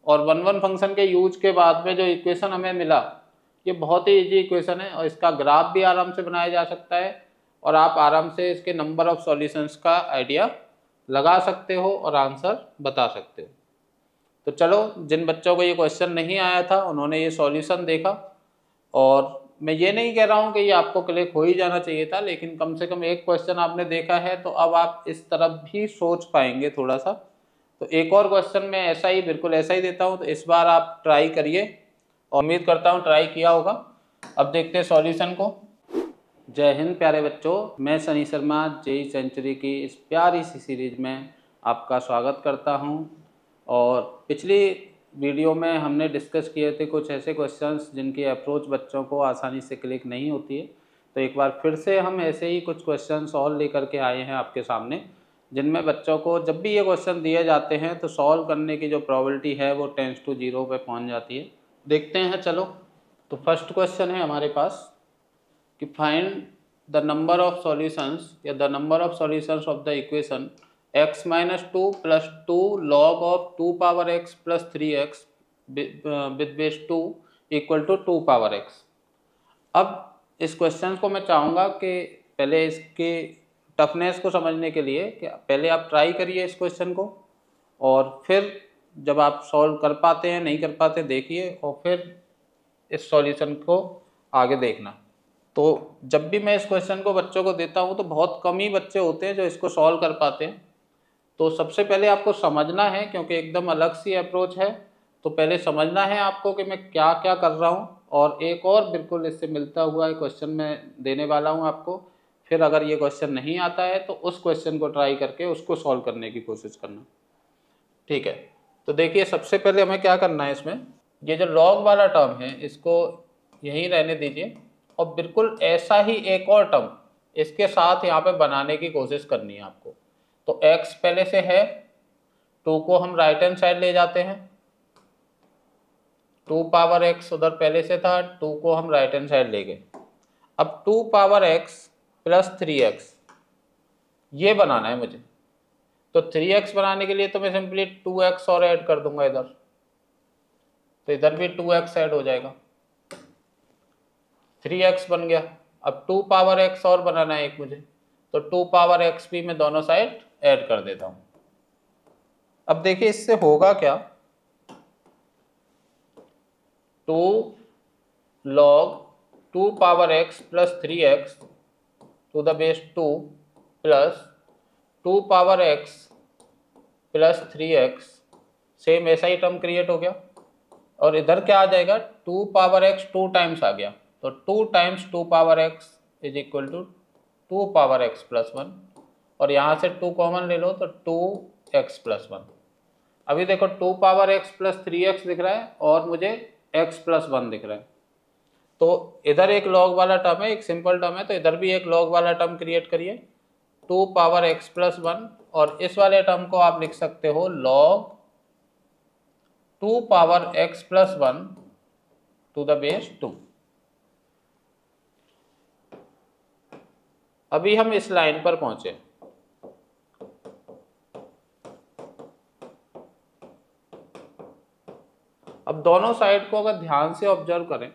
और 1 फंक्शन के यूज के बाद में जो इक्वेशन हमें मिला ये बहुत ही इजी इक्वेशन है और इसका ग्राफ भी आराम से बनाया जा सकता है और आप आराम से इसके नंबर ऑफ सॉल्यूशंस का आइडिया लगा सकते हो और आंसर बता सकते हो। तो चलो, जिन बच्चों को ये क्वेश्चन नहीं आया था उन्होंने ये सॉल्यूशन देखा, और मैं ये नहीं कह रहा हूँ कि ये आपको क्लिक हो ही जाना चाहिए था, लेकिन कम से कम एक क्वेश्चन आपने देखा है तो अब आप इस तरफ भी सोच पाएंगे थोड़ा सा। तो एक और क्वेश्चन मैं ऐसा ही, बिल्कुल ऐसा ही देता हूँ, तो इस बार आप ट्राई करिए और उम्मीद करता हूँ ट्राई किया होगा। अब देखते हैं सॉल्यूशन को। जय हिंद प्यारे बच्चों, मैं सनी शर्मा जेई सेंचुरी की इस प्यारी सी सीरीज में आपका स्वागत करता हूँ। और पिछली वीडियो में हमने डिस्कस किए थे कुछ ऐसे क्वेश्चंस जिनकी अप्रोच बच्चों को आसानी से क्लिक नहीं होती है। तो एक बार फिर से हम ऐसे ही कुछ क्वेश्चंस और लेकर के आए हैं आपके सामने, जिनमें बच्चों को जब भी ये क्वेश्चन दिए जाते हैं तो सॉल्व करने की जो प्रोबेबिलिटी है वो 10 to 0 पे पहुंच जाती है। देखते हैं चलो। तो फर्स्ट क्वेश्चन है हमारे पास कि find the number of solutions या the number of solutions of the equation x - 2 + 2 log of 2 power x + 3x with base 2 = 2 power x। अब इस क्वेश्चन को मैं चाहूँगा कि पहले इसके टफनेस को समझने के लिए कि पहले आप ट्राई करिए इस क्वेश्चन को, और फिर जब आप सॉल्व कर पाते हैं नहीं कर पाते देखिए, और फिर इस सॉल्यूशन को आगे देखना। तो जब भी मैं इस क्वेश्चन को बच्चों को देता हूँ तो बहुत कम ही बच्चे होते हैं जो इसको सॉल्व कर पाते हैं। तो सबसे पहले आपको समझना है, क्योंकि एकदम अलग सी अप्रोच है, तो पहले समझना है आपको कि मैं क्या क्या कर रहा हूँ। और एक और बिल्कुल इससे मिलता हुआ क्वेश्चन मैं देने वाला हूँ आपको। फिर अगर ये क्वेश्चन नहीं आता है तो उस क्वेश्चन को ट्राई करके उसको सॉल्व करने की कोशिश करना, ठीक है। तो देखिए, सबसे पहले हमें क्या करना है, इसमें ये जो लॉग वाला टर्म है इसको यहीं रहने दीजिए, और बिल्कुल ऐसा ही एक और टर्म इसके साथ यहाँ पे बनाने की कोशिश करनी है आपको। तो x पहले से है, 2 को हम राइट हैंड साइड ले जाते हैं, 2 पावर x उधर पहले से था, 2 को हम राइट हैंड साइड ले गए। अब 2 पावर x + 3x ये बनाना है मुझे। तो 3x बनाने के लिए तो मैं सिंपली 2x और ऐड कर दूंगा इधर, तो इधर भी 2x ऐड हो जाएगा, 3x बन गया। अब 2 पावर x और बनाना है एक मुझे, तो 2 पावर x भी मैं दोनों साइड ऐड कर देता हूं। अब देखिए इससे होगा क्या, 2 log 2 power x + 3x to the base 2 plus 2 power x + 3x, same ऐसा ही टर्म क्रिएट हो गया। और इधर क्या आ जाएगा, 2 पावर x 2 टाइम्स आ गया, तो 2 times 2 power x = 2 power x + 1, और यहाँ से 2 कॉमन ले लो तो 2x + 1। अभी देखो 2 पावर x + 3x दिख रहा है और मुझे x + 1 दिख रहा है। तो इधर एक लॉग वाला टर्म है, एक सिंपल टर्म है, तो इधर भी एक लॉग वाला टर्म क्रिएट करिए, 2 पावर x + 1, और इस वाले टर्म को आप लिख सकते हो log 2 power x + 1 to the base 2। अभी हम इस लाइन पर पहुंचे। अब दोनों साइड को अगर ध्यान से ऑब्जर्व करें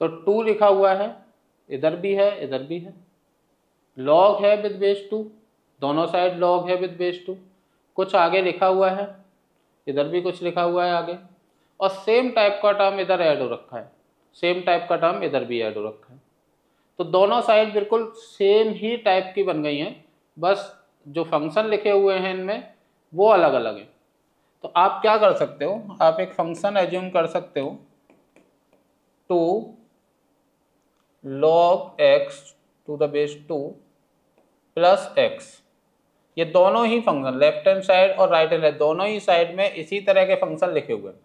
तो 2 लिखा हुआ है, इधर भी है इधर भी है, लॉग है विद बेस 2, दोनों साइड लॉग है विद बेस 2, कुछ आगे लिखा हुआ है, इधर भी कुछ लिखा हुआ है आगे, और सेम टाइप का टर्म इधर ऐड हो रखा है, सेम टाइप का टर्म इधर भी ऐड हो रखा है। तो दोनों साइड बिल्कुल सेम ही टाइप की बन गई हैं, बस जो फंक्शन लिखे हुए हैं इनमें वो अलग अलग हैं। तो आप क्या कर सकते हो, आप एक फंक्शन एज्यूम कर सकते हो, 2 log x to the base 2 plus x। ये दोनों ही फंक्शन लेफ्ट हैंड साइड और राइट हैंड साइड दोनों ही साइड में इसी तरह के फंक्शन लिखे हुए हैं।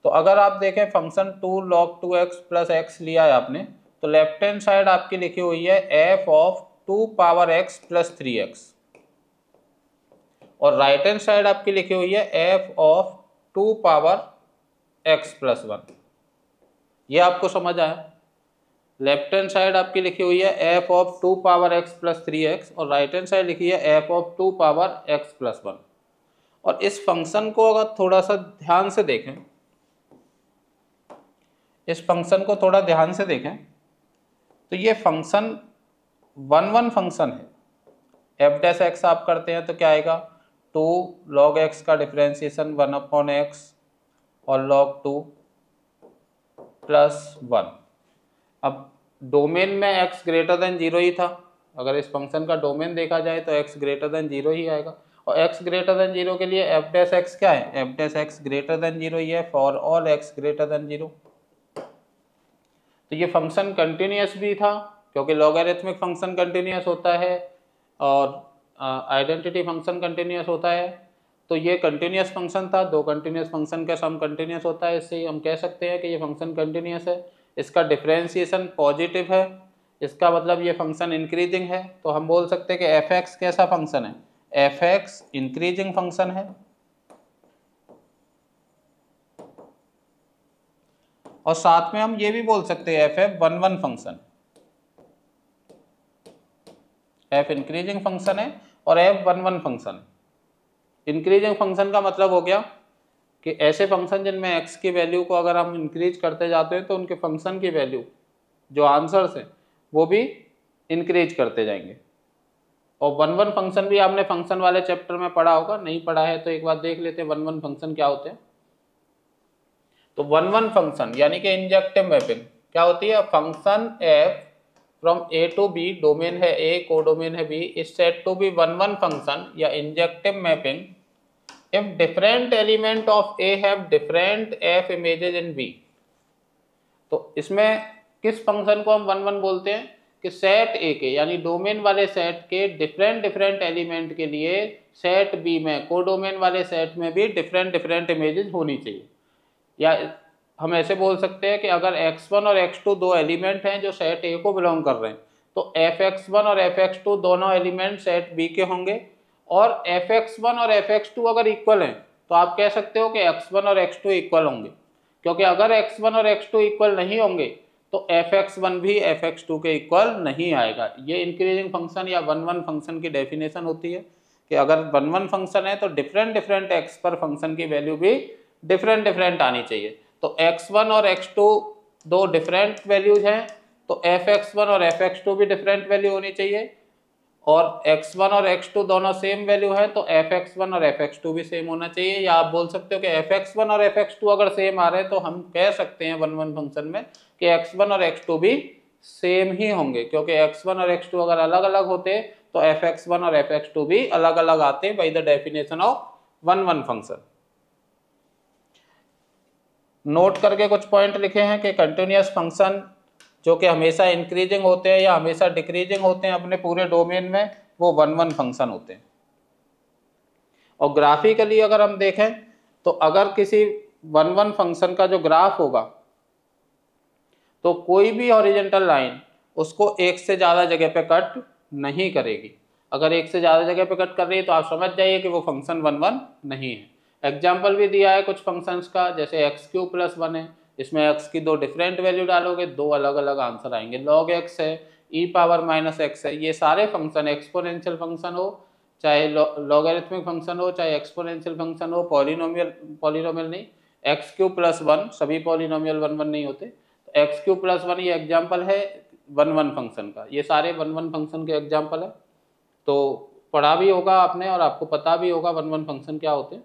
तो अगर आप देखें function 2 log 2x plus x लिया है आपने, तो लेफ्ट हैंड साइड आपकी लिखी हुई है f of 2 power x + 3x, और राइट हैंड साइड आपकी लिखी हुई है f ऑफ 2 पावर x + 1। ये आपको समझ आया? लेफ्ट हैंड साइड आपकी लिखी हुई है f of 2 power x + 3x, और राइट हैंड साइड लिखी है f ऑफ 2 पावर x + 1। और इस फंक्शन को अगर थोड़ा सा ध्यान से देखें, इस फंक्शन को थोड़ा ध्यान से देखें तो ये फंक्शन 1 फंक्शन है। एफ डैश एक्स आप करते हैं तो क्या आएगा, 2 log x का डिफरेंशिएशन 1/x और log 2 + 1। अब डोमेन में x ग्रेटर देन 0 ही था, अगर इस फंक्शन का डोमेन देखा जाए तो x ग्रेटर देन 0 ही आएगा, और x ग्रेटर देन 0 के लिए एफ डैश एक्स क्या है, F dash x greater than 0 ही है, for all x greater than 0। तो ये फंक्शन कंटिन्यूअस भी था क्योंकि लॉगरिथमिक फंक्शन कंटिन्यूअस होता है और आइडेंटिटी फंक्शन कंटिन्यूअस होता है। तो ये कंटिन्यूअस फंक्शन था, दो कंटिन्यूअस फंक्शन का सम कंटिन्यूअस होता है, इससे हम कह सकते हैं कि ये फंक्शन कंटिन्यूअस है। इसका डिफरेंशिएशन पॉजिटिव है, इसका मतलब ये फंक्शन इंक्रीजिंग है। तो हम बोल सकते हैं कि एफ एक्स कैसा फंक्शन है, एफ एक्स इंक्रीजिंग फंक्शन है। और साथ में हम ये भी बोल सकते हैं F F 1 function, F increasing function है और एफ 1 फंक्शन। इंक्रीजिंग फंक्शन का मतलब हो गया कि ऐसे फंक्शन जिनमें x की वैल्यू को अगर हम इंक्रीज करते जाते हैं तो उनके फंक्शन की वैल्यू जो आंसर्स हैं वो भी इंक्रीज करते जाएंगे। और 1 फंक्शन भी आपने फंक्शन वाले चैप्टर में पढ़ा होगा, नहीं पढ़ा है तो एक बार देख लेते हैं 1 फंक्शन क्या होते हैं। तो 1 फंक्शन यानी कि इंजेक्टिव मैपिंग क्या होती है, function f from a to b, domain है a, कोडोमेन है b, is said to be 1 function या injective mapping if different element of A have different f images in B। तो इसमें किस फंक्शन को हम 1 बोलते हैं कि सेट A के यानी डोमेन वाले सेट के डिफरेंट एलिमेंट के लिए सेट B में, कोडोमेन वाले सेट में भी डिफरेंट इमेजेस होनी चाहिए। या हम ऐसे बोल सकते हैं कि अगर x1 और x2 दो एलिमेंट हैं जो सेट A को बिलोंग कर रहे हैं तो fx1 और fx2 दोनों एलिमेंट सेट B के होंगे, और fx1 और fx2 अगर इक्वल हैं तो आप कह सकते हो कि x1 और x2 इक्वल होंगे, क्योंकि अगर x1 और x2 इक्वल नहीं होंगे तो fx1 भी fx2 के इक्वल नहीं आएगा। ये इंक्रीजिंग फंक्शन या 1 फंक्शन की डेफिनेशन होती है कि अगर 1 फंक्शन है तो डिफरेंट x पर फंक्शन की वैल्यू भी डिफरेंट आनी चाहिए। तो x1 और x2 दो डिफरेंट वैल्यूज हैं तो fx1 और fx2 भी डिफरेंट वैल्यू होनी चाहिए, और x1 और x2 दोनों सेम वैल्यू है तो fx1 और fx2 भी सेम होना चाहिए। या आप बोल सकते हो कि fx1 और fx2 अगर सेम आ रहे हैं तो हम कह सकते हैं 1 फंक्शन में कि x1 और x2 भी सेम ही होंगे, क्योंकि x1 और x2 अगर अलग अलग होते तो fx1 और fx2 भी अलग अलग आते by the definition of 1 function. Note करके कुछ पॉइंट लिखे हैं कि कंटिन्यूअस फंक्शन जो कि हमेशा इंक्रीजिंग होते हैं या हमेशा डिक्रीजिंग होते हैं अपने पूरे डोमेन में, वो 1 फंक्शन होते हैं। और ग्राफिकली अगर हम देखें तो अगर किसी 1 फंक्शन का जो ग्राफ होगा तो कोई भी हॉरिजॉन्टल लाइन उसको एक से ज़्यादा जगह पे कट नहीं करेगी। अगर एक से ज़्यादा जगह पे कट कर रही है तो आप समझ जाइए कि वो फंक्शन 1 नहीं है। एग्जाम्पल भी दिया है कुछ फंक्शंस का, जैसे x³ + 1 है, इसमें x की दो डिफरेंट वैल्यू डालोगे दो अलग अलग आंसर आएंगे। log x है, e⁻−x है, ये सारे फंक्शन एक्सपोनेंशियल फंक्शन हो चाहे लॉगरिथमिक फंक्शन हो चाहे एक्सपोनेंशियल फंक्शन हो, पॉलिनोमियल नहीं, x³ + 1 सभी पॉलिनोमियल 1 नहीं होते। तो x³ + 1 ये एग्जाम्पल है 1 फंक्शन का, ये सारे 1 फंक्शन के एग्जाम्पल है। तो पढ़ा भी होगा आपने और आपको पता भी होगा 1 फंक्शन क्या होते हैं।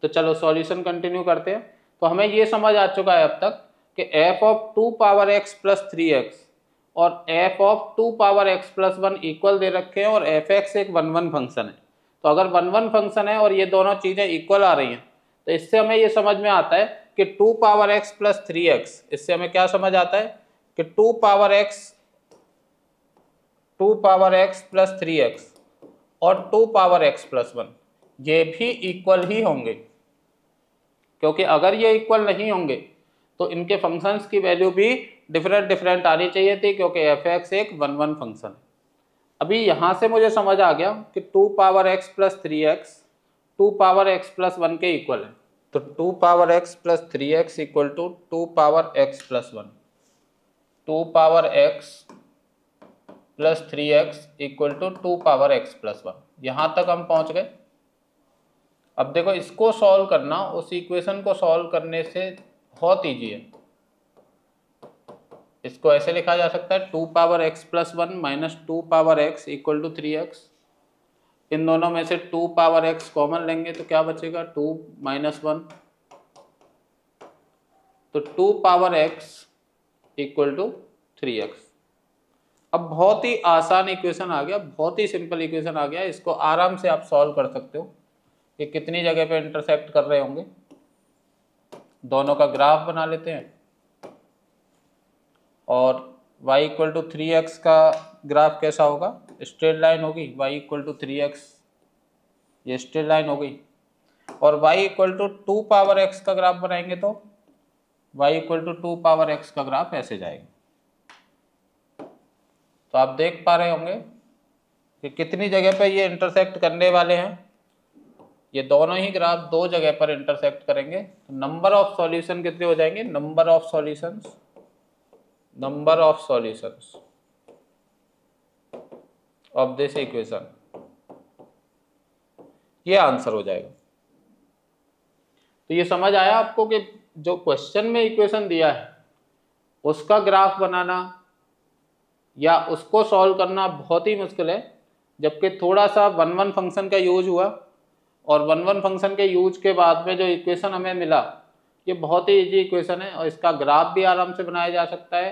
तो चलो सॉल्यूशन कंटिन्यू करते हैं। तो हमें ये समझ आ चुका है अब तक कि f(2)x + 3x और f(2)x + 1 इक्वल दे रखे हैं और fx एक 1 फंक्शन है। तो अगर 1 फंक्शन है और ये दोनों चीजें इक्वल आ रही हैं तो इससे हमें ये समझ में आता है कि 2)x + 3x, इससे हमें क्या समझ आता है कि 2)x + 3x और 2)x + 1 ये भी इक्वल ही होंगे, क्योंकि अगर ये इक्वल नहीं होंगे तो इनके फंक्शंस की वैल्यू भी डिफरेंट आनी चाहिए थी, क्योंकि fx एक 1 फंक्शन है। अभी यहाँ से मुझे समझ आ गया कि 2)x + 3x 2)x + 1 के इक्वल है। तो 2)x + 3x = 2)x + 1, 2)x + 3x = 2)x + 1। यहाँ तक हम पहुँच गए। अब देखो इसको सॉल्व करना उस इक्वेशन को सॉल्व करने से बहुत ईजी है। इसको ऐसे लिखा जा सकता है 2 power x plus 1 minus 2 power x equal to 3x। इन दोनों में से 2 पावर x कॉमन लेंगे तो क्या बचेगा 2 माइनस 1, तो 2 power x equal to 3x। अब बहुत ही आसान इक्वेशन आ गया, बहुत ही सिंपल इक्वेशन आ गया। इसको आराम से आप सॉल्व कर सकते हो कि कितनी जगह पे इंटरसेक्ट कर रहे होंगे। दोनों का ग्राफ बना लेते हैं और y इक्वल टू 3x का ग्राफ कैसा होगा, स्ट्रेट लाइन होगी। y इक्वल टू 3x ये स्ट्रेट लाइन होगी, और y equal to 2 power x का ग्राफ बनाएंगे तो y equal to 2 power x का ग्राफ ऐसे जाएगा। तो आप देख पा रहे होंगे कि कितनी जगह पे ये इंटरसेक्ट करने वाले हैं। ये दोनों ही ग्राफ दो जगह पर इंटरसेक्ट करेंगे तो नंबर ऑफ सॉल्यूशन कितने हो जाएंगे, number of solutions of this equation, ये आंसर हो जाएगा। तो ये समझ आया आपको कि जो क्वेश्चन में इक्वेशन दिया है उसका ग्राफ बनाना या उसको सॉल्व करना बहुत ही मुश्किल है, जबकि थोड़ा सा 1-1 फंक्शन का यूज हुआ और 1-1 फंक्शन के यूज के बाद में जो इक्वेशन हमें मिला ये बहुत ही इजी इक्वेशन है और इसका ग्राफ भी आराम से बनाया जा सकता है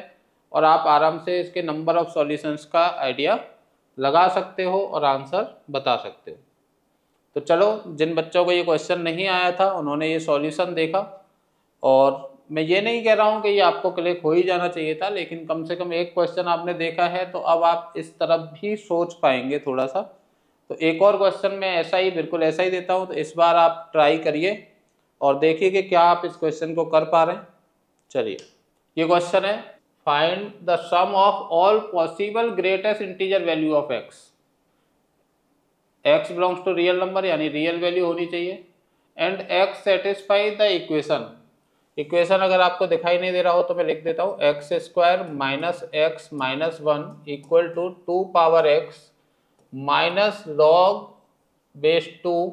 और आप आराम से इसके नंबर ऑफ सॉल्यूशंस का आइडिया लगा सकते हो और आंसर बता सकते हो। तो चलो, जिन बच्चों को ये क्वेश्चन नहीं आया था उन्होंने ये सॉल्यूशन देखा, और मैं ये नहीं कह रहा हूँ कि ये आपको क्लिक हो ही जाना चाहिए था, लेकिन कम से कम एक क्वेश्चन आपने देखा है तो अब आप इस तरफ भी सोच पाएंगे थोड़ा सा। तो एक और क्वेश्चन मैं ऐसा ही बिल्कुल ऐसा ही देता हूँ, तो इस बार आप ट्राई करिए और देखिए कि क्या आप इस क्वेश्चन को कर पा रहे हैं। चलिए, ये क्वेश्चन है, find the sum of all possible greatest integer value of x। x belongs to real number यानी रियल वैल्यू होनी चाहिए, and x satisfy the equation. Equation अगर आपको दिखाई नहीं दे रहा हो तो मैं लिख देता हूँ, x square minus x minus 1 equal to 2 power x minus log base 2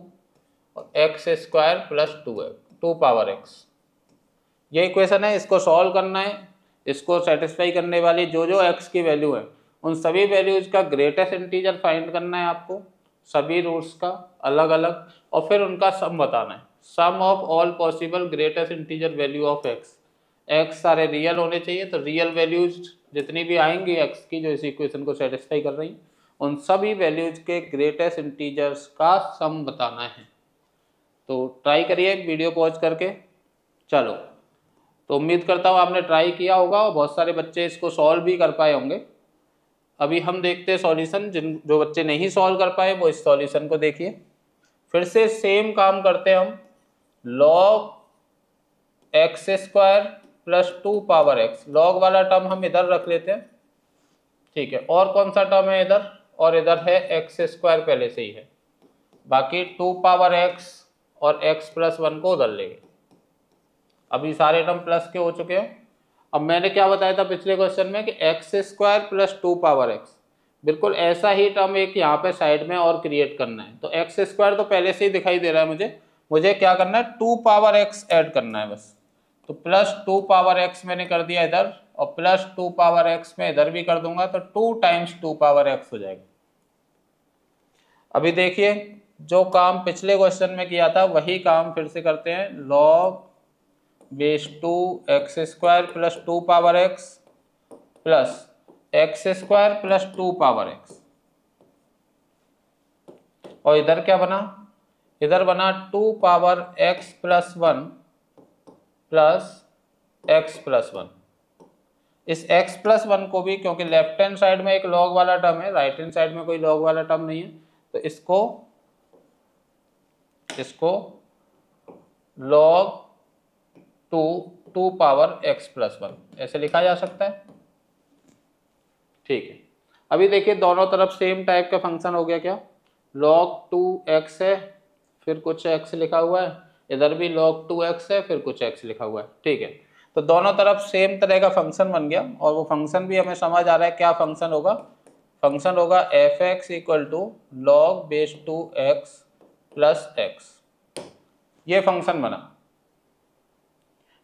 x square plus 2 power x। ये इक्वेशन है, इसको सॉल्व करना है। इसको सेटिस्फाई करने वाली जो जो x की वैल्यू है उन सभी वैल्यूज का ग्रेटेस्ट इंटीजर फाइंड करना है आपको, सभी रूट्स का अलग अलग, और फिर उनका सम बताना है। Sum of all possible greatest integer value of x सारे रियल होने चाहिए, तो रियल वैल्यूज जितनी भी आएंगी x की जो इस इक्वेशन को सेटिस्फाई कर रही हैं उन सभी वैल्यूज के ग्रेटेस्ट इंटीजर्स का सम बताना है। तो ट्राई करिए वीडियो पॉज करके। चलो, तो उम्मीद करता हूँ आपने ट्राई किया होगा और बहुत सारे बच्चे इसको सॉल्व भी कर पाए होंगे। अभी हम देखते हैं सॉल्यूशन। जो बच्चे नहीं सॉल्व कर पाए वो इस सॉल्यूशन को देखिए। फिर से सेम काम करते हैं हम, log x square plus 2 power x। Log वाला टर्म हम इधर रख लेते हैं, ठीक है। और कौन सा टर्म है इधर, और इधर है एक्स स्क्वायर पहले से ही है, बाकी 2 पावर x और x प्लस 1 को उधर लेंगे। अभी सारे टर्म प्लस के हो चुके हैं। अब मैंने क्या बताया था पिछले क्वेश्चन में कि x square plus 2 power x, बिल्कुल ऐसा ही टर्म एक यहाँ पे साइड में और क्रिएट करना है। तो एक्स स्क्वायर तो पहले से ही दिखाई दे रहा है मुझे क्या करना है, 2 पावर x ऐड करना है बस। तो प्लस 2 पावर x मैंने कर दिया इधर, और प्लस 2 पावर x मैं इधर भी कर दूंगा, तो 2 टाइम्स 2 पावर x हो जाएगा। अभी देखिए, जो काम पिछले क्वेश्चन में किया था वही काम फिर से करते हैं। Log base 2 x square plus 2 power x plus x square plus 2 power x, और इधर क्या बना, इधर बना 2 power x plus 1 plus x plus 1। इस x प्लस 1 को भी, क्योंकि लेफ्ट हैंड साइड में एक लॉग वाला टर्म है, राइट हैंड साइड में कोई लॉग वाला टर्म नहीं है, तो इसको लॉग 2 पावर x प्लस 1 ऐसे लिखा जा सकता है, ठीक है। अभी देखिए दोनों तरफ सेम टाइप का फंक्शन हो गया क्या, log 2x है फिर कुछ x लिखा हुआ है, इधर भी log 2x है फिर कुछ x लिखा हुआ है, ठीक है। तो दोनों तरफ सेम तरह का फंक्शन बन गया, और वो फंक्शन भी हमें समझ आ रहा है क्या फंक्शन होगा। फंक्शन होगा f(x) equal to log base 2x plus x। ये फंक्शन बना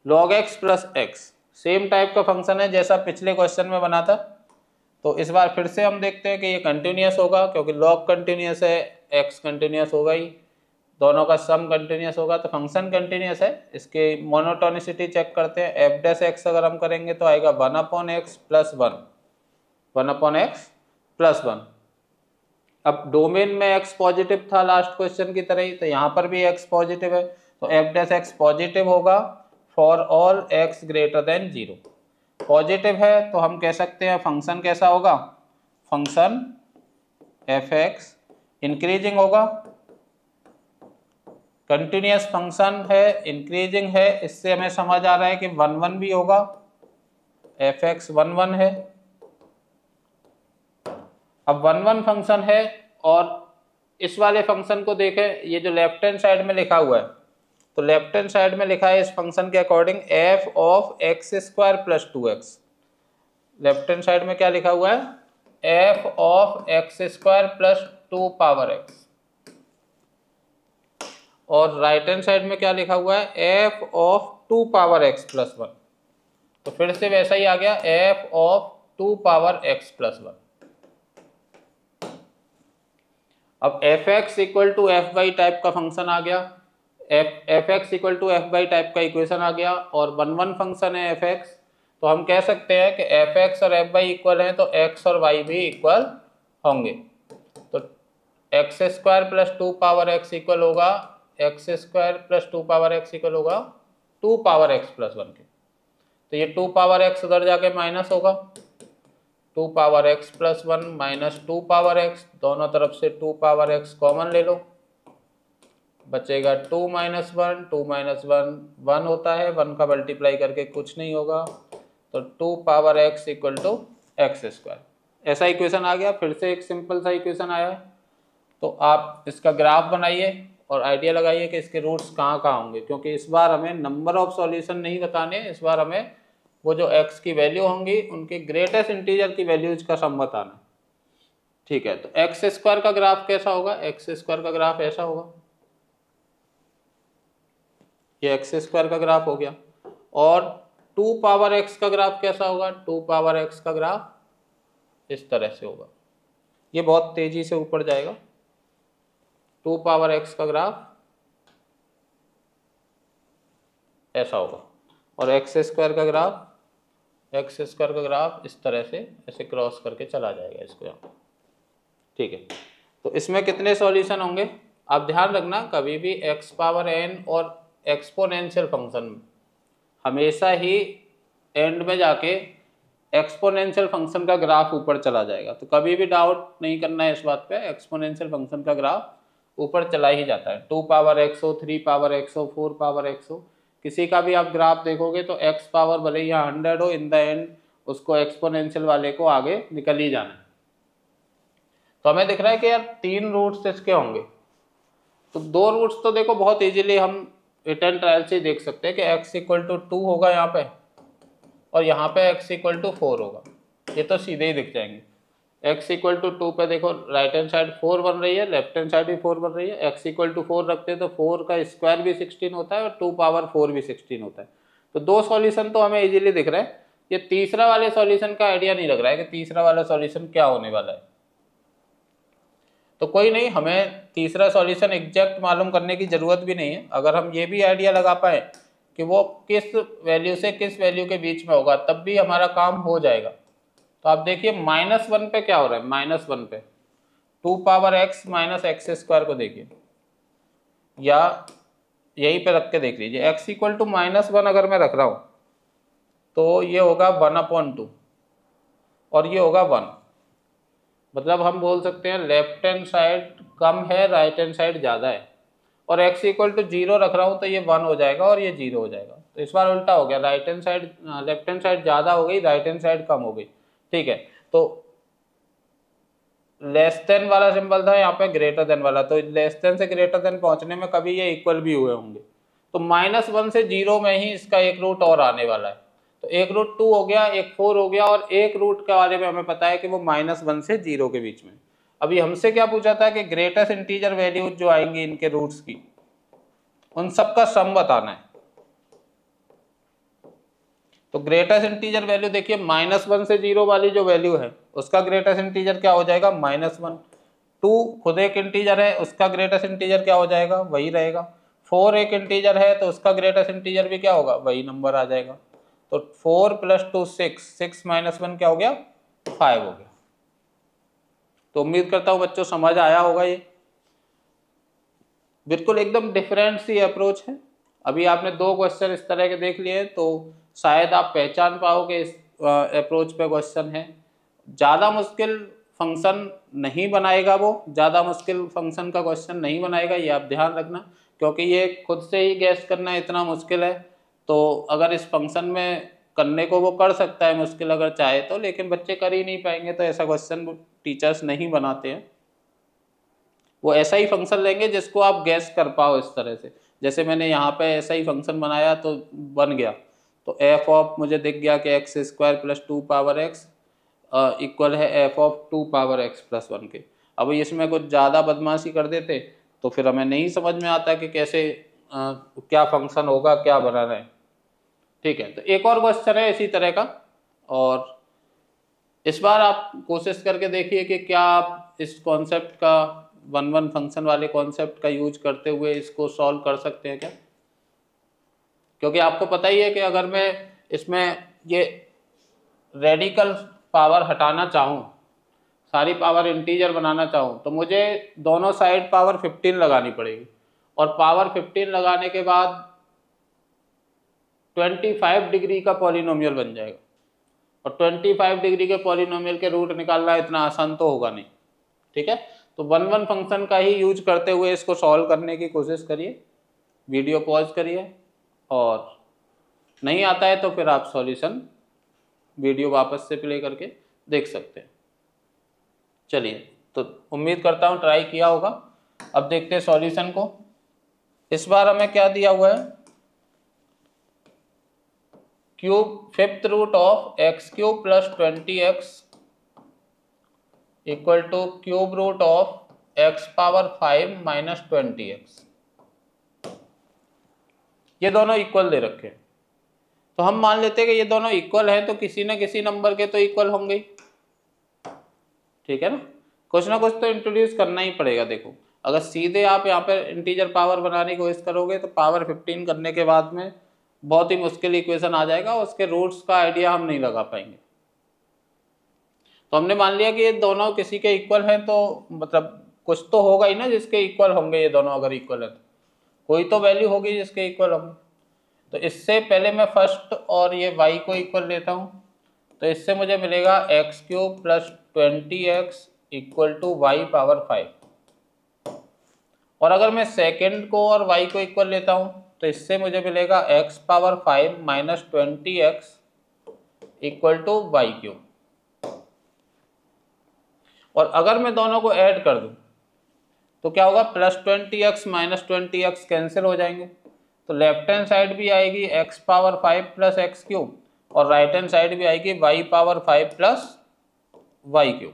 log x plus x, same type का फंक्शन है जैसा पिछले क्वेश्चन में बना था। तो इस बार फिर से हम देखते हैं कि ये कंटिन्यूस होगा, क्योंकि log कंटिन्यूस है, x कंटिन्यूस होगा ही, दोनों का सम कंटिन्यूस होगा, तो फंक्शन कंटिन्यूस है। इसके मोनोटोनिसिटी चेक करते हैं, एफ डैश एक्स अगर हम करेंगे तो आएगा 1/x प्लस 1, 1/x प्लस 1। अब डोमेन में x पॉजिटिव था लास्ट क्वेश्चन की तरह ही, तो यहाँ पर भी x पॉजिटिव है, तो एफ डैश एक्स पॉजिटिव होगा for all x greater than 0। Positive है तो हम कह सकते हैं फंक्शन कैसा होगा, फंक्शन एफ एक्स इंक्रीजिंग होगा, कंटिन्यूस फंक्शन है, इंक्रीजिंग है, इससे हमें समझ आ रहा है कि 1 1 भी होगा, एफ एक्स 1 1 है। अब 1 1 फंक्शन है और इस वाले फंक्शन को देखें, ये जो लेफ्ट हैंड साइड में लिखा हुआ है, तो लेफ्ट हैंड साइड में लिखा है इस फंक्शन के according f of x square plus 2x। Left hand side में क्या लिखा हुआ है, f of x square plus 2 power x, और राइट हैंड साइड में क्या लिखा हुआ है, f of 2 power x plus 1। तो फिर से वैसा ही आ गया, f of 2 power x plus 1। अब f x equal to f by type का फंक्शन आ गया, F x equal to f by type का इक्वेशन आ गया, और 1 1 फंक्शन है एफ एक्स, तो हम कह सकते हैं कि एफ एक्स और एफ बाई इक्वल हैं तो एक्स और वाई भी इक्वल होंगे। तो x square plus 2 power x equal होगा, x square plus 2 power x equal होगा 2 पावर एक्स प्लस 1 के। तो ये 2 पावर एक्स उधर जाके माइनस होगा, 2 power x plus 1 minus 2 power x, दोनों तरफ से 2 पावर एक्स कॉमन ले लो, बचेगा 2 माइनस 1, 2 माइनस 1 1 होता है, 1 का मल्टीप्लाई करके कुछ नहीं होगा, तो 2 power x equal to x square. ऐसा इक्वेशन आ गया, फिर से एक सिंपल सा इक्वेशन आया। तो आप इसका ग्राफ बनाइए और आइडिया लगाइए कि इसके रूट्स कहाँ कहाँ होंगे, क्योंकि इस बार हमें नंबर ऑफ सॉल्यूशन नहीं बताने, इस बार हमें वो जो x की वैल्यू होंगी उनके ग्रेटेस्ट इंटीजर की वैल्यूज का सम बताना। ठीक है, तो एक्स स्क्वायर का ग्राफ कैसा होगा, एक्स स्क्वायर का ग्राफ ऐसा होगा, ये एक्स स्क्वायर का ग्राफ हो गया। और 2 पावर एक्स का ग्राफ कैसा होगा, 2 पावर एक्स का ग्राफ इस तरह से होगा, ये बहुत तेजी से ऊपर जाएगा। 2 पावर एक्स का ग्राफ ऐसा होगा, और एक्स स्क्वायर का ग्राफ, एक्स स्क्वायर का ग्राफ इस तरह से ऐसे क्रॉस करके चला जाएगा इसको यहाँ। ठीक है, तो इसमें कितने सॉल्यूशन होंगे, आप ध्यान रखना कभी भी एक्स पावर एन और एक्सपोनेंशियल फंक्शन हमेशा ही एंड में जाके एक्सपोनेंशियल फंक्शन का ग्राफ ऊपर चला जाएगा, तो कभी भी डाउट नहीं करना है इस बात पे, एक्सपोनेंशियल फंक्शन का ग्राफ ऊपर चला ही जाता है। 2 पावर एक्स हो, 3 पावर एक्स हो, 4 पावर एक्स हो, किसी का भी आप ग्राफ देखोगे तो एक्स पावर भले ही यहाँ 100 हो, इन द एंड उसको एक्सपोनेंशियल वाले को आगे निकल ही जाना है। तो हमें दिख रहा है कि यार 3 रूट्स इसके होंगे, तो 2 रूट्स तो देखो बहुत इजीली हम रिटर्न ट्रायल से देख सकते हैं कि x इक्वल टू 2 होगा यहाँ पे, और यहाँ पे x इक्वल टू 4 होगा, ये तो सीधे ही दिख जाएंगे। x इक्वल टू 2 पे देखो राइट हैंड साइड 4 बन रही है, लेफ्ट हैंड साइड भी 4 बन रही है, x इक्वल टू 4 रखते हैं तो 4 का स्क्वायर भी 16 होता है और 2 पावर 4 भी 16 होता है। तो 2 सॉल्यूशन तो हमें इजीली दिख रहा है, ये तीसरा वाले सॉल्यूशन का आइडिया नहीं लग रहा है कि तीसरा वाला सॉल्यूशन क्या होने वाला है। तो कोई नहीं, हमें तीसरा सॉल्यूशन एग्जैक्ट मालूम करने की जरूरत भी नहीं है, अगर हम ये भी आइडिया लगा पाए कि वो किस वैल्यू से किस वैल्यू के बीच में होगा तब भी हमारा काम हो जाएगा। तो आप देखिए -1 पे क्या हो रहा है, -1 पे 2 power x minus x square को देखिए, या यहीं पे रख के देख लीजिए, x इक्वल टू -1 अगर मैं रख रहा हूँ तो ये होगा 1/2 और ये होगा 1, मतलब हम बोल सकते हैं लेफ्ट हैंड साइड कम है, राइट हैंड साइड ज़्यादा है, और x इक्वल टू 0 रख रहा हूँ तो ये 1 हो जाएगा और ये 0 हो जाएगा। तो इस बार उल्टा हो गया, right hand side left hand side ज़्यादा हो गई, राइट हैंड साइड कम हो गई। ठीक है, तो लेस देन वाला सिंबल था यहाँ पे ग्रेटर देन वाला, तो लेस देन से ग्रेटर देन पहुंचने में कभी ये इक्वल भी हुए होंगे, तो -1 से 0 में ही इसका एक रूट और आने वाला है। तो एक रूट 2 हो गया, एक 4 हो गया, और एक रूट के बारे में हमें पता है कि वो -1 से 0 के बीच में। अभी हमसे क्या पूछा था कि ग्रेटेस्ट इंटीजर वैल्यूज जो आएंगी इनके रूट्स की, उन सब का सम बताना है। तो ग्रेटेस्ट इंटीजर वैल्यू देखिए -1 से 0 वाली जो वैल्यू है उसका ग्रेटेस्ट इंटीजर क्या हो जाएगा, -1। 2 खुद एक इंटीजर है, उसका ग्रेटेस्ट इंटीजर क्या हो जाएगा, वही रहेगा। 4 एक इंटीजर है तो उसका ग्रेटेस्ट इंटीजर भी क्या होगा, वही नंबर आ जाएगा। तो 4 + 2 6, 6 - 1 क्या हो गया, 5 हो गया। तो उम्मीद करता हूं बच्चों समझ आया होगा। ये बिल्कुल एकदम डिफरेंट सी अप्रोच है। अभी आपने 2 क्वेश्चन इस तरह के देख लिए तो शायद आप पहचान पाओगे इस अप्रोच पे क्वेश्चन है। ज़्यादा मुश्किल फंक्शन नहीं बनाएगा, वो ज़्यादा मुश्किल फंक्शन का क्वेश्चन नहीं बनाएगा, ये आप ध्यान रखना, क्योंकि ये खुद से ही गैस करना इतना मुश्किल है। तो अगर इस फंक्शन में करने को वो कर सकता है मुश्किल अगर चाहे तो, लेकिन बच्चे कर ही नहीं पाएंगे, तो ऐसा क्वेश्चन टीचर्स नहीं बनाते हैं। वो ऐसा ही फंक्शन लेंगे जिसको आप गैस कर पाओ इस तरह से। जैसे मैंने यहाँ पे ऐसा ही फंक्शन बनाया तो बन गया, तो एफ ऑफ मुझे दिख गया कि x² + 2 पावर x इक्वल है एफ ऑफ 2 पावर x + 1 के। अब इसमें कुछ ज़्यादा बदमाशी कर देते तो फिर हमें नहीं समझ में आता कि कैसे क्या फंक्शन होगा, क्या बनाना है। ठीक है, तो एक और क्वेश्चन है इसी तरह का, और इस बार आप कोशिश करके देखिए कि क्या आप इस कॉन्सेप्ट का 1-1 फंक्शन वाले कॉन्सेप्ट का यूज करते हुए इसको सॉल्व कर सकते हैं क्या। क्योंकि आपको पता ही है कि अगर मैं इसमें ये रेडिकल पावर हटाना चाहूँ, सारी पावर इंटीजर बनाना चाहूँ, तो मुझे दोनों साइड पावर 15 लगानी पड़ेगी, और पावर 15 लगाने के बाद 25 डिग्री का पॉलिनोमियल बन जाएगा, और 25 डिग्री के पॉलिनोमियल के रूट निकालना इतना आसान तो होगा नहीं। ठीक है, तो 1-1 फंक्शन का ही यूज करते हुए इसको सॉल्व करने की कोशिश करिए। वीडियो पॉज करिए, और नहीं आता है तो फिर आप सॉल्यूशन वीडियो वापस से प्ले करके देख सकते हैं। चलिए, तो उम्मीद करता हूँ ट्राई किया होगा। अब देखते हैं सॉल्यूशन को। इस बार हमें क्या दिया हुआ है, fifth root of x³ + 20x equal to cube root of x⁵ - 20x। ये दोनों इक्वल दे रखे हैं, तो हम मान लेते हैं कि ये दोनों इक्वल हैं, तो किसी न किसी नंबर के तो इक्वल होंगे। ठीक है ना, कुछ ना कुछ तो इंट्रोड्यूस करना ही पड़ेगा। देखो, अगर सीधे आप यहाँ पर इंटीजर पावर बनाने की कोशिश करोगे तो पावर 15 करने के बाद में बहुत ही मुश्किल इक्वेशन आ जाएगा, उसके रूट्स का आइडिया हम नहीं लगा पाएंगे। तो हमने मान लिया कि ये दोनों किसी के इक्वल हैं, तो मतलब कुछ तो होगा ही ना जिसके इक्वल होंगे। ये दोनों अगर इक्वल है तो कोई तो वैल्यू होगी जिसके इक्वल होंगे। तो इससे पहले मैं फर्स्ट और ये y को इक्वल लेता हूँ, तो इससे मुझे मिलेगा x³ + 20x equal to y⁵। और अगर मैं सेकेंड को और y को इक्वल लेता हूँ तो इससे मुझे मिलेगा x⁵ - 20x equal to y³। और अगर मैं दोनों को ऐड कर दूं तो क्या होगा, +20x - 20x कैंसिल हो जाएंगे, तो लेफ्ट हैंड साइड भी आएगी x⁵ + x³ और राइट हैंड साइड भी आएगी y⁵ + y³।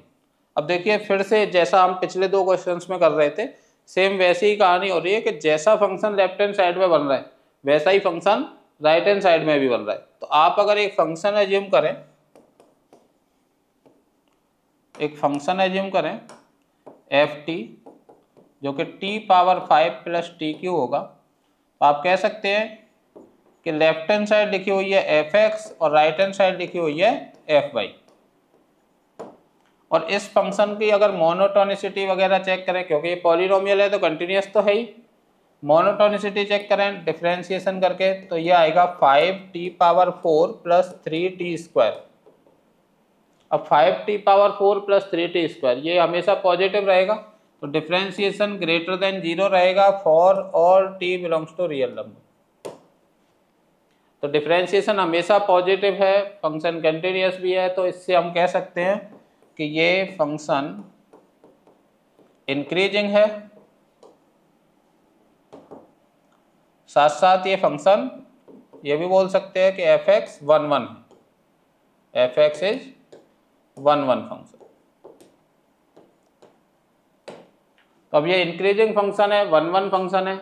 अब देखिए फिर से जैसा हम पिछले 2 क्वेश्चंस में कर रहे थे, सेम वैसी ही कहानी हो रही है कि जैसा फंक्शन लेफ्ट हैंड साइड में बन रहा है वैसा ही फंक्शन राइट हैंड साइड में भी बन रहा है। तो आप अगर एक फंक्शन एज्यूम करें, ft जो कि t⁵ + tq होगा, तो आप कह सकते हैं कि लेफ्ट हैंड साइड लिखी हुई है fx और राइट हैंड साइड लिखी हुई है fy। और इस फंक्शन की अगर मोनोटोनिसिटी वगैरह चेक करें, क्योंकि ये पॉलिनोमियल है तो कंटिन्यूअस तो है ही, मोनोटोनिसिटी चेक करें डिफरेंशिएशन करके, तो ये आएगा 5t⁴ + 3t²। अब 5t⁴ + 3t² ये हमेशा पॉजिटिव रहेगा, तो डिफरेंशिएशन ग्रेटर देन 0 रहेगा for all t belongs to real number. तो डिफरेंशिएशन हमेशा पॉजिटिव है, फंक्शन कंटिन्यूअस भी है, तो इससे हम कह सकते हैं कि ये फंक्शन इंक्रीजिंग है, साथ साथ ये फंक्शन ये भी बोल सकते हैं कि f(x) 1-1 है, f(x) इज 1-1 फंक्शन। तो अब ये इंक्रीजिंग फंक्शन है, 1-1 फंक्शन है,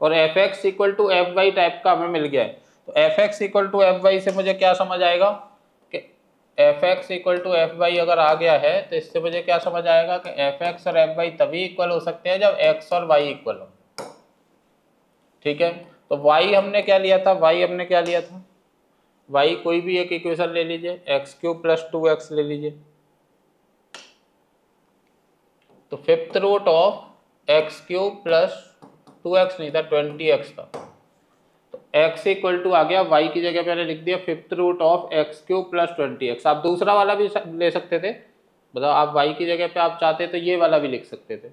और f x equal to f y type का हमें मिल गया है। तो f x equal to f y से मुझे क्या समझ आएगा कि f x equal to f y अगर आ गया है तो इससे मुझे क्या समझ आएगा कि एफ एक्स और एफ वाई तभी इक्वल हो सकते हैं जब एक्स और वाई इक्वल हो। ठीक है, तो वाई हमने क्या लिया था, वाई कोई भी एक इक्वेशन ले लीजिए, एक्स क्यूब प्लस 2x ले लीजिए। तो fifth root of x cube plus 2x नहीं था, 20x था। तो x इक्वल टू आ गया, y की जगह मैंने लिख दिया fifth root of x cube plus 20x। आप दूसरा वाला भी ले सकते थे, मतलब आप y की जगह पे आप चाहते तो ये वाला भी लिख सकते थे,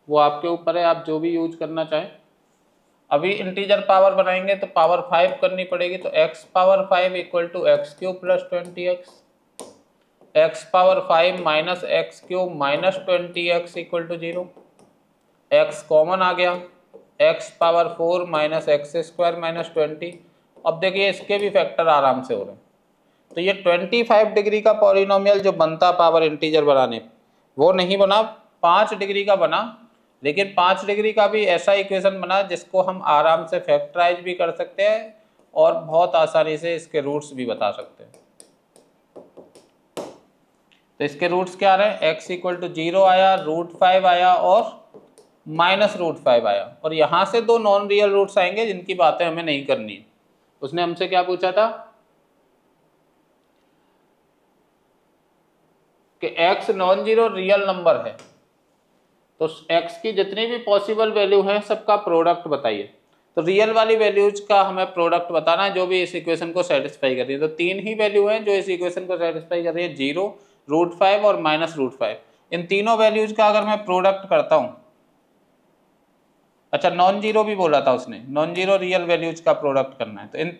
वो आपके ऊपर है, आप जो भी यूज करना चाहें। अभी इंटीजर पावर बनाएंगे तो पावर 5 करनी पड़ेगी, तो x power 5 equal to x cube plus 20x, x power 5 minus x cube minus 20x equal to 0। x common आ गया, x power 4 minus x square minus 20। अब देखिए इसके भी फैक्टर आराम से हो रहे हैं। तो ये 25 डिग्री का पॉलिनोमियल जो बनता पावर इंटीजर बनाने, वो नहीं बना, 5 डिग्री का बना। लेकिन 5 डिग्री का भी ऐसा इक्वेशन बना जिसको हम आराम से फैक्टराइज भी कर सकते हैं और बहुत आसानी से इसके रूट्स भी बता सकते हैं। तो इसके रूट्स क्या आ रहे हैं, x इक्वल टू 0 आया, √5 आया और माइनस √5 आया। और यहां से दो नॉन रियल रूट्स आएंगे जिनकी बातें हमें नहीं करनी है। उसने हमसे क्या पूछा था कि x non zero real number है, तो x की जितनी भी पॉसिबल वैल्यू है सबका प्रोडक्ट बताइए। तो रियल वाली वैल्यूज का हमें प्रोडक्ट बताना है जो भी इस इक्वेशन को सेटिस्फाई कर रही है। तो 3 ही वैल्यू हैं जो इस इक्वेशन को सेटिस्फाई कर रही है, 0, √5 और माइनस √5। इन तीनों वैल्यूज का अगर मैं प्रोडक्ट करता हूं, अच्छा नॉन जीरो भी बोला था उसने, नॉन जीरो रियल वैल्यूज का प्रोडक्ट करना है। तो इन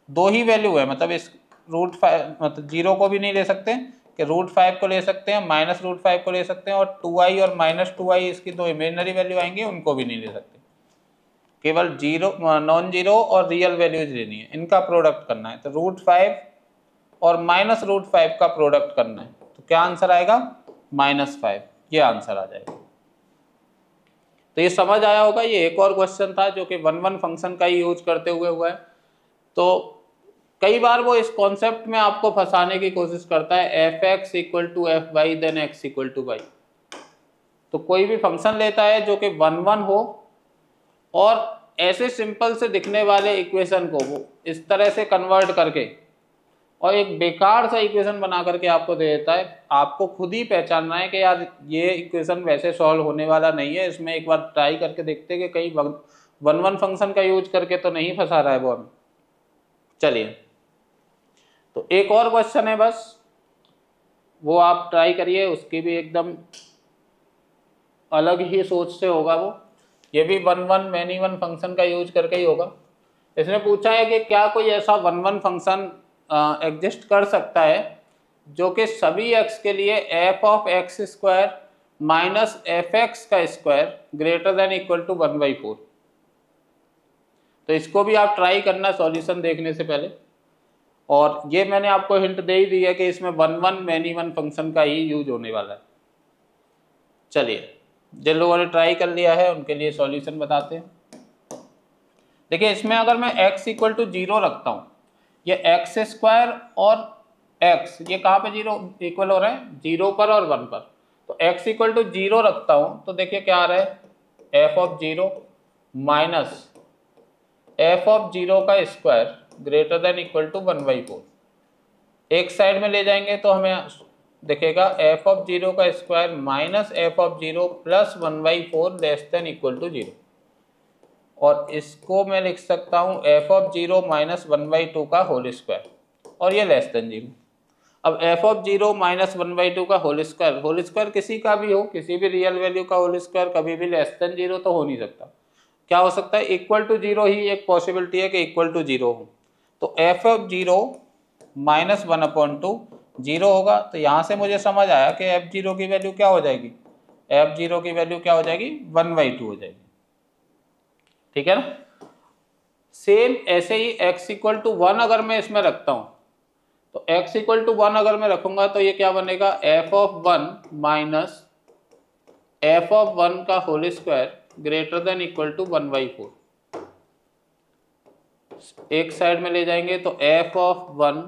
दो ही वैल्यू है, मतलब इस √5 मतलब 0 को भी नहीं ले सकते कि √5 को ले सकते हैं, माइनस √5 को ले सकते हैं, और 2i और माइनस 2i इसकी दो इमेजिनरी वैल्यू आएंगी, उनको भी नहीं ले सकते। केवल जीरो, नॉन जीरो और रियल वैल्यूज लेनी है, इनका प्रोडक्ट करना है। तो √5 और माइनस √5 का प्रोडक्ट करना है। तो क्या आंसर आएगा, -5, ये आंसर आ जाएगा। तो ये समझ आया होगा। ये एक और क्वेश्चन था जो कि 1 फंक्शन का ही यूज करते हुए हुआ है। तो कई बार वो इस कॉन्सेप्ट में आपको फंसाने की कोशिश करता है, f x equal to f y then x equal to y. तो कोई भी फंक्शन लेता है जो कि 1 हो और ऐसे सिंपल से दिखने वाले इक्वेशन को वो इस तरह से कन्वर्ट करके और एक बेकार सा इक्वेशन बना करके आपको दे देता है। आपको खुद ही पहचानना है कि यार ये इक्वेशन वैसे सॉल्व होने वाला नहीं है, इसमें एक बार ट्राई करके देखते हैं कि कहीं 1 फंक्शन का यूज करके तो नहीं फंसा रहा है वो हमें। चलिए, तो एक और क्वेश्चन है बस, वो आप ट्राई करिए, उसकी भी एकदम अलग ही सोच से होगा वो। ये भी 1 मैनी 1 फंक्शन का यूज करके ही होगा। इसने पूछा है कि क्या कोई ऐसा 1 फंक्शन एग्जिस्ट कर सकता है जो कि सभी x के लिए f of x square minus f x का square greater than equal to 1/4। तो इसको भी आप ट्राई करना सॉल्यूशन देखने से पहले। और ये मैंने आपको हिंट दे ही दी है कि इसमें 1 मैनी 1 फंक्शन का ही यूज होने वाला है। चलिए, जिन लोगों ने ट्राई कर लिया है उनके लिए सॉल्यूशन बताते हैं। देखिए, इसमें अगर मैं x इक्वल टू 0 रखता हूँ, ये एक्स स्क्वायर और x ये कहाँ पे 0 इक्वल हो रहे हैं, 0 पर और 1 पर। तो x इक्वल टू 0 रखता हूँ तो देखिए क्या आ रहा है, f of 0 minus f of 0 का square greater than equal to 1/4। एक साइड में ले जाएंगे तो हमें दिखेगा f ऑफ 0 का square minus f of 0 plus 1/4 less than equal to 0। और इसको मैं लिख सकता हूँ f ऑफ 0 माइनस 1/2 का होल स्क्वायर, और ये लेस देन 0। अब f ऑफ 0 माइनस 1/2 का होल स्क्वायर किसी का भी हो, किसी भी रियल वैल्यू का होल स्क्वायर कभी भी लेस देन 0 तो हो नहीं सकता। क्या हो सकता है, इक्वल टू 0 ही एक पॉसिबिलिटी है कि इक्वल टू 0 हो। तो f ऑफ 0 माइनस 1/2 0 होगा। तो यहाँ से मुझे समझ आया कि f0 की वैल्यू क्या हो जाएगी, f0 की वैल्यू क्या हो जाएगी, 1/2 हो जाएगी। ठीक है ना। सेम ऐसे ही x इक्वल टू 1 अगर मैं इसमें रखता हूं, तो x इक्वल टू 1 अगर मैं रखूंगा तो ये क्या बनेगा, f of 1 minus f of 1 का whole square greater than equal to 1/4। एक साइड में ले जाएंगे तो f ऑफ 1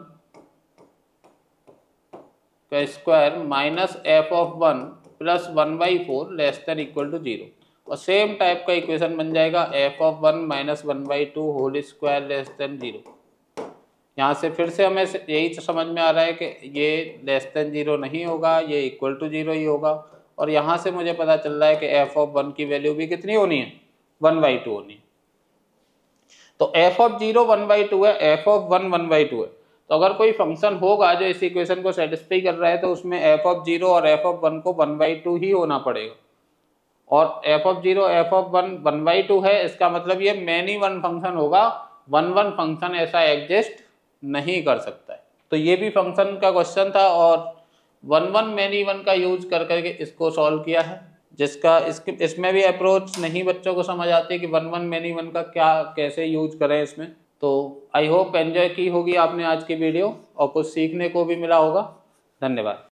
का square minus f of 1 plus 1/4 less than equal to 0। और सेम टाइप का इक्वेशन बन जाएगा f of 1 minus 1/2 whole square less than 0। यहाँ से फिर से हमें यही समझ में आ रहा है कि ये लेस देन 0 नहीं होगा, ये इक्वल टू 0 ही होगा। और यहाँ से मुझे पता चल रहा है कि f ऑफ 1 की वैल्यू भी कितनी होनी है, 1/2 होनी है। तो f ऑफ 0 1/2 है, f ऑफ 1 1/2 है। तो अगर कोई फंक्शन होगा जो इस इक्वेशन को सेटिस्फाई कर रहा है तो उसमें f ऑफ 0 और f ऑफ 1 को 1/2 ही होना पड़ेगा। और f ऑफ 0 f ऑफ 1 1/2 है, इसका मतलब ये मैनी वन फंक्शन होगा, वन फंक्शन ऐसा एग्जिस्ट नहीं कर सकता है। तो ये भी फंक्शन का क्वेश्चन था और वन मैनी वन का यूज कर करके इसको सॉल्व किया है, जिसका इसमें भी अप्रोच नहीं बच्चों को समझ आती है कि वन मैनी वन का क्या कैसे यूज करें इसमें। तो आई होप एंजॉय की होगी आपने आज की वीडियो और कुछ सीखने को भी मिला होगा। धन्यवाद।